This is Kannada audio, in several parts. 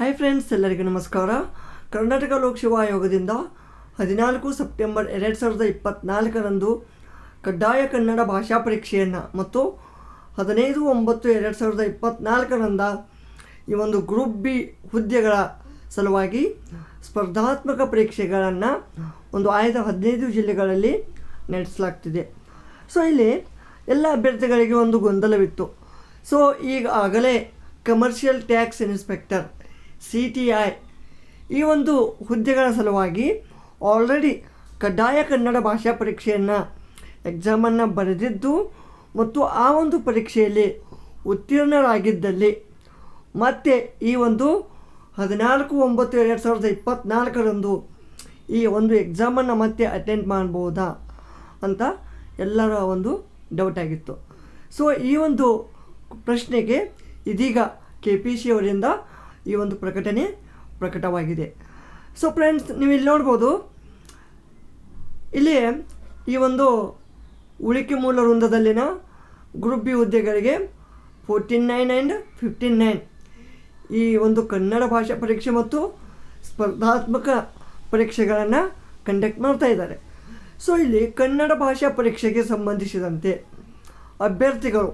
ಹಾಯ್ ಫ್ರೆಂಡ್ಸ್, ಎಲ್ಲರಿಗೂ ನಮಸ್ಕಾರ. ಕರ್ನಾಟಕ ಲೋಕಸೇವಾ ಆಯೋಗದಿಂದ 14 ಸೆಪ್ಟೆಂಬರ್ 2024ರಂದು ಕಡ್ಡಾಯ ಕನ್ನಡ ಭಾಷಾ ಪರೀಕ್ಷೆಯನ್ನು ಮತ್ತು 15/9/2024ರಿಂದ ಈ ಒಂದು ಗ್ರೂಪ್ ಬಿ ಹುದ್ದೆಗಳ ಸಲುವಾಗಿ ಸ್ಪರ್ಧಾತ್ಮಕ ಪರೀಕ್ಷೆಗಳನ್ನು ಒಂದು ಆಯ್ದ 15 ಜಿಲ್ಲೆಗಳಲ್ಲಿ ನಡೆಸಲಾಗ್ತಿದೆ. ಸೊ ಇಲ್ಲಿ ಎಲ್ಲ ಅಭ್ಯರ್ಥಿಗಳಿಗೆ ಒಂದು ಗೊಂದಲವಿತ್ತು. ಸೊ ಈಗಾಗಲೇ ಕಮರ್ಷಿಯಲ್ ಟ್ಯಾಕ್ಸ್ ಇನ್ಸ್ಪೆಕ್ಟರ್ CTI ಈ ಒಂದು ಹುದ್ದೆಗಳ ಸಲುವಾಗಿ ಆಲ್ರೆಡಿ ಕಡ್ಡಾಯ ಕನ್ನಡ ಭಾಷಾ ಪರೀಕ್ಷೆಯನ್ನು ಎಕ್ಸಾಮನ್ನು ಬರೆದಿದ್ದು ಮತ್ತು ಆ ಒಂದು ಪರೀಕ್ಷೆಯಲ್ಲಿ ಉತ್ತೀರ್ಣರಾಗಿದ್ದಲ್ಲಿ ಮತ್ತೆ ಈ ಒಂದು 14/9/2024ರಂದು ಈ ಒಂದು ಎಕ್ಸಾಮನ್ನು ಮತ್ತೆ ಅಟೆಂಡ್ ಮಾಡ್ಬೋದಾ ಅಂತ ಎಲ್ಲರ ಒಂದು ಡೌಟ್ ಆಗಿತ್ತು. ಸೊ ಈ ಒಂದು ಪ್ರಶ್ನೆಗೆ ಇದೀಗ KPC ಅವರಿಂದ ಈ ಒಂದು ಪ್ರಕಟಣೆ ಪ್ರಕಟವಾಗಿದೆ. ಸೊ ಫ್ರೆಂಡ್ಸ್, ನೀವು ಇಲ್ಲಿ ನೋಡ್ಬೋದು, ಇಲ್ಲಿ ಈ ಒಂದು ಉಳಿಕೆ ಮೂಲ ವೃಂದದಲ್ಲಿನ ಗ್ರೂಪ್ ಬಿ ಹುದ್ದೆಗಳಿಗೆ 49 ಆ್ಯಂಡ್ 59 ಈ ಒಂದು ಕನ್ನಡ ಭಾಷಾ ಪರೀಕ್ಷೆ ಮತ್ತು ಸ್ಪರ್ಧಾತ್ಮಕ ಪರೀಕ್ಷೆಗಳನ್ನು ಕಂಡಕ್ಟ್ ಮಾಡ್ತಾ ಇದ್ದಾರೆ. ಸೊ ಇಲ್ಲಿ ಕನ್ನಡ ಭಾಷಾ ಪರೀಕ್ಷೆಗೆ ಸಂಬಂಧಿಸಿದಂತೆ ಅಭ್ಯರ್ಥಿಗಳು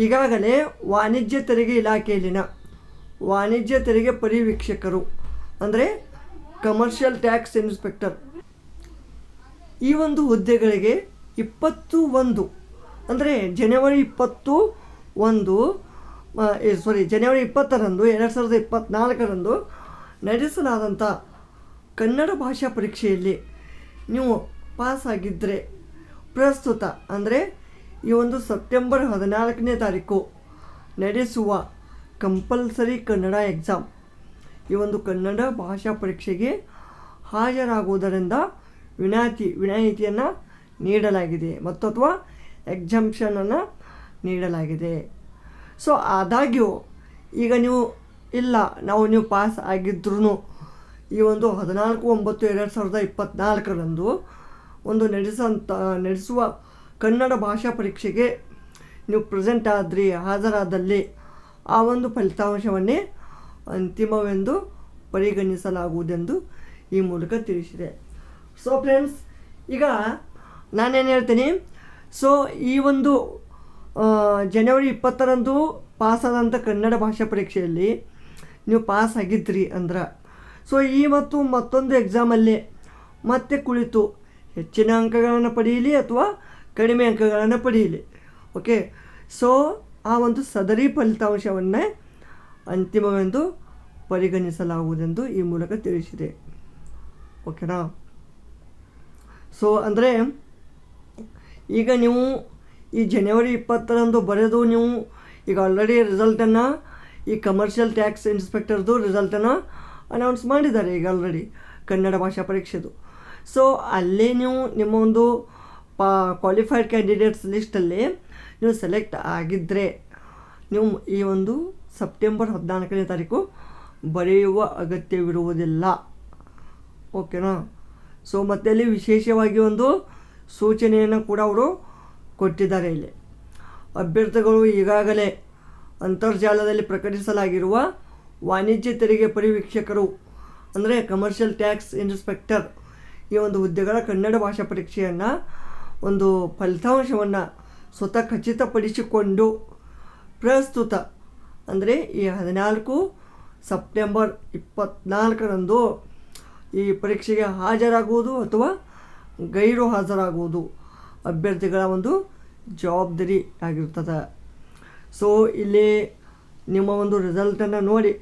ಈಗಾಗಲೇ ವಾಣಿಜ್ಯ ತೆರಿಗೆ ಇಲಾಖೆಯಲ್ಲಿನ ವಾಣಿಜ್ಯ ತೆರಿಗೆ ಪರಿವೀಕ್ಷಕರು ಅಂದರೆ ಕಮರ್ಷಿಯಲ್ ಟ್ಯಾಕ್ಸ್ ಇನ್ಸ್ಪೆಕ್ಟರ್ ಈ ಒಂದು ಹುದ್ದೆಗಳಿಗೆ 21 ಅಂದರೆ ಜನವರಿ 20ರಂದು 2024ರಂದು ನಡೆಸಲಾದಂಥ ಕನ್ನಡ ಭಾಷಾ ಪರೀಕ್ಷೆಯಲ್ಲಿ ನೀವು ಪಾಸ್ ಆಗಿದ್ದರೆ ಪ್ರಸ್ತುತ ಅಂದರೆ ಈ ಒಂದು ಸೆಪ್ಟೆಂಬರ್ 14ನೇ ತಾರೀಕು ನಡೆಸುವ ಕಂಪಲ್ಸರಿ ಕನ್ನಡ ಎಕ್ಸಾಮ್ ಈ ಒಂದು ಕನ್ನಡ ಭಾಷಾ ಪರೀಕ್ಷೆಗೆ ಹಾಜರಾಗುವುದರಿಂದ ವಿನಾಯಿತಿಯನ್ನು ನೀಡಲಾಗಿದೆ ಮತ್ತು ಅಥವಾ ಎಕ್ಸಂಪ್ಷನನ್ನು ನೀಡಲಾಗಿದೆ. ಸೊ ಆದಾಗ್ಯೂ ಈಗ ನೀವು ನೀವು ಪಾಸ್ ಆಗಿದ್ರೂ ಈ ಒಂದು 14/9/2024ರಂದು ಒಂದು ನಡೆಸುವ ಕನ್ನಡ ಭಾಷಾ ಪರೀಕ್ಷೆಗೆ ನೀವು ಪ್ರೆಸೆಂಟ್ ಹಾಜರಾದಲ್ಲಿ ಆ ಒಂದು ಫಲಿತಾಂಶವನ್ನೇ ಅಂತಿಮವೆಂದು ಪರಿಗಣಿಸಲಾಗುವುದೆಂದು ಈ ಮೂಲಕ ತಿಳಿಸಿದೆ. ಸೊ ಫ್ರೆಂಡ್ಸ್, ಈಗ ನಾನೇನು ಹೇಳ್ತೀನಿ, ಸೊ ಈ ಒಂದು ಜನವರಿ 20ರಂದು ಪಾಸಾದಂಥ ಕನ್ನಡ ಭಾಷಾ ಪರೀಕ್ಷೆಯಲ್ಲಿ ನೀವು ಪಾಸ್ ಆಗಿದ್ರಿ ಅಂದ್ರೆ ಸೊ ಈ ಮತ್ತೊಂದು ಎಕ್ಸಾಮಲ್ಲೇ ಮತ್ತೆ ಕುಳಿತು ಹೆಚ್ಚಿನ ಅಂಕಗಳನ್ನು ಪಡೆಯಲಿ ಅಥವಾ ಕಡಿಮೆ ಅಂಕಗಳನ್ನು ಪಡೆಯಲಿ, ಓಕೆ. ಸೊ ಆ ಒಂದು ಸದರಿ ಫಲಿತಾಂಶವನ್ನೇ ಅಂತಿಮವೆಂದು ಪರಿಗಣಿಸಲಾಗುವುದೆಂದು ಈ ಮೂಲಕ ತಿಳಿಸಿದೆ, ಓಕೆನಾ. ಸೊ ಅಂದರೆ ಈಗ ನೀವು ಈ ಜನವರಿ 20ರಂದು ಬರೆದು ನೀವು ಈಗ ಆಲ್ರೆಡಿ ರಿಸಲ್ಟನ್ನು ಈ ಕಮರ್ಷಿಯಲ್ ಟ್ಯಾಕ್ಸ್ ಇನ್ಸ್ಪೆಕ್ಟರ್ದು ರಿಸಲ್ಟನ್ನು ಅನೌನ್ಸ್ ಮಾಡಿದ್ದಾರೆ ಈಗ ಆಲ್ರೆಡಿ ಕನ್ನಡ ಭಾಷಾ ಪರೀಕ್ಷೆದು. ಸೊ ಅಲ್ಲೇ ನೀವು ನಿಮ್ಮ ಒಂದು ಕ್ವಾಲಿಫೈಡ್ ಕ್ಯಾಂಡಿಡೇಟ್ಸ್ ಲಿಸ್ಟಲ್ಲಿ ನೀವು ಸೆಲೆಕ್ಟ್ ಆಗಿದ್ದರೆ ನೀವು ಈ ಒಂದು ಸೆಪ್ಟೆಂಬರ್ 14ನೇ ತಾರೀಕು ಬರೆಯುವ ಅಗತ್ಯವಿರುವುದಿಲ್ಲ, ಓಕೆನಾ. ಸೊ ಮತ್ತೆ ಅಲ್ಲಿ ವಿಶೇಷವಾಗಿ ಒಂದು ಸೂಚನೆಯನ್ನು ಕೂಡ ಅವರು ಕೊಟ್ಟಿದ್ದಾರೆ. ಇಲ್ಲಿ ಅಭ್ಯರ್ಥಿಗಳು ಈಗಾಗಲೇ ಅಂತರ್ಜಾಲದಲ್ಲಿ ಪ್ರಕಟಿಸಲಾಗಿರುವ ವಾಣಿಜ್ಯ ತೆರಿಗೆ ಪರಿವೀಕ್ಷಕರು ಅಂದರೆ ಕಮರ್ಷಿಯಲ್ ಟ್ಯಾಕ್ಸ್ ಇನ್ಸ್ಪೆಕ್ಟರ್ ಈ ಒಂದು ಹುದ್ದೆಗಳ ಕನ್ನಡ ಭಾಷಾ ಪರೀಕ್ಷೆಯನ್ನು ಒಂದು ಫಲಿತಾಂಶವನ್ನು ಸ್ವತಃ ಖಚಿತಪಡಿಸಿಕೊಂಡು ಪ್ರಸ್ತುತ ಅಂದರೆ ಈ 14 ಸೆಪ್ಟೆಂಬರ್ 2024ರಂದು ಈ ಪರೀಕ್ಷೆಗೆ ಹಾಜರಾಗುವುದು ಅಥವಾ ಗೈರು ಹಾಜರಾಗುವುದು ಅಭ್ಯರ್ಥಿಗಳ ಒಂದು ಜವಾಬ್ದಾರಿ ಆಗಿರ್ತದೆ. ಸೊ ಇಲ್ಲಿ ನಿಮ್ಮ ಒಂದು ರಿಸಲ್ಟನ್ನು ನೋಡಿ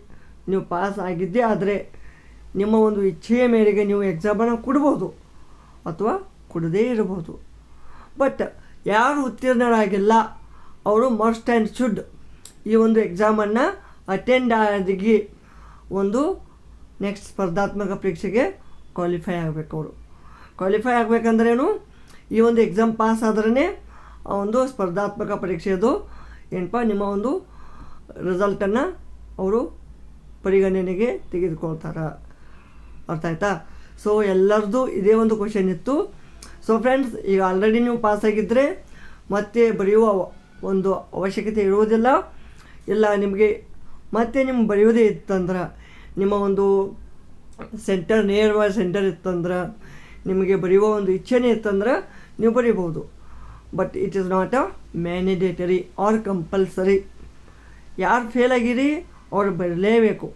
ನೀವು ಪಾಸ್ ಆಗಿದ್ದೇ ಆದರೆ ನಿಮ್ಮ ಒಂದು ಇಚ್ಛೆಯ ಮೇರೆಗೆ ನೀವು ಎಕ್ಸಾಮನ್ನು ಕೊಡ್ಬೋದು ಅಥವಾ ಕೊಡದೇ ಇರಬಹುದು. ಬಟ್ ಯಾರು ಉತ್ತೀರ್ಣರಾಗಿಲ್ಲ ಅವರು ಮಸ್ಟ್ ಆ್ಯಂಡ್ ಶುಡ್ ಈ ಒಂದು ಎಕ್ಸಾಮನ್ನು ಅಟೆಂಡ್ ಆಗಿ ಒಂದು ನೆಕ್ಸ್ಟ್ ಸ್ಪರ್ಧಾತ್ಮಕ ಪರೀಕ್ಷೆಗೆ ಕ್ವಾಲಿಫೈ ಆಗಬೇಕು. ಅವರು ಕ್ವಾಲಿಫೈ ಆಗಬೇಕಂದ್ರೇನು, ಈ ಒಂದು ಎಕ್ಸಾಮ್ ಪಾಸ್ ಆದ್ರೇ ಆ ಒಂದು ಸ್ಪರ್ಧಾತ್ಮಕ ಪರೀಕ್ಷೆದು ನಿಮ್ಮ ಒಂದು ರಿಸಲ್ಟನ್ನು ಅವರು ಪರಿಗಣನೆಗೆ ತೆಗೆದುಕೊಳ್ತಾರೆ, ಅರ್ಥ ಆಯ್ತಾ. ಸೊ ಎಲ್ಲರದ್ದು ಇದೇ ಒಂದು ಕ್ವಶನ್ ಇತ್ತು. ಸೊ ಫ್ರೆಂಡ್ಸ್, ಈಗ ಆಲ್ರೆಡಿ ನೀವು ಪಾಸಾಗಿದ್ದರೆ ಮತ್ತೆ ಬರೆಯುವ ಒಂದು ಅವಶ್ಯಕತೆ ಇರುವುದಿಲ್ಲ. ಇಲ್ಲ ನಿಮಗೆ ಮತ್ತೆ ನಿಮ್ಗೆ ಬರೆಯೋದೇ ಇತ್ತಂದ್ರೆ ನಿಮ್ಮ ಒಂದು ಸೆಂಟರ್ ನೇರವಾದ ಸೆಂಟರ್ ಇತ್ತಂದ್ರೆ, ನಿಮಗೆ ಬರೆಯುವ ಒಂದು ಇಚ್ಛೆನೇ ಇತ್ತಂದ್ರೆ ನೀವು ಬರೀಬೋದು. But it is not a mandatory or compulsory. ಯಾರು ಫೇಲ್ ಆಗಿರಿ ಅವ್ರು ಬರೀಲೇಬೇಕು,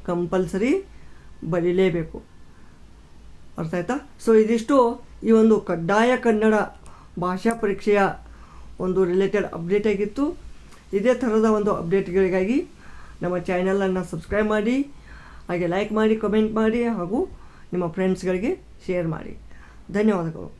ಕಂಪಲ್ಸರಿ ಬರೀಲೇಬೇಕು. ಅರ್ಥ ಆಯ್ತಾ? ಸೊ ಇದಿಷ್ಟು ಈ ಒಂದು ಕಡ್ಡಾಯ ಕನ್ನಡ ಭಾಷಾ ಪರೀಕ್ಷೆಯ ಒಂದು ರಿಲೇಟೆಡ್ ಅಪ್ಡೇಟ್ ಆಗಿತ್ತು. ಇದೇ ಥರದ ಒಂದು ಅಪ್ಡೇಟ್ಗಳಿಗಾಗಿ ನಮ್ಮ ಚಾನಲನ್ನು ಸಬ್ಸ್ಕ್ರೈಬ್ ಮಾಡಿ, ಹಾಗೆ ಲೈಕ್ ಮಾಡಿ, ಕಮೆಂಟ್ ಮಾಡಿ, ಹಾಗೂ ನಿಮ್ಮ ಫ್ರೆಂಡ್ಸ್ಗಳಿಗೆ ಶೇರ್ ಮಾಡಿ. ಧನ್ಯವಾದಗಳು.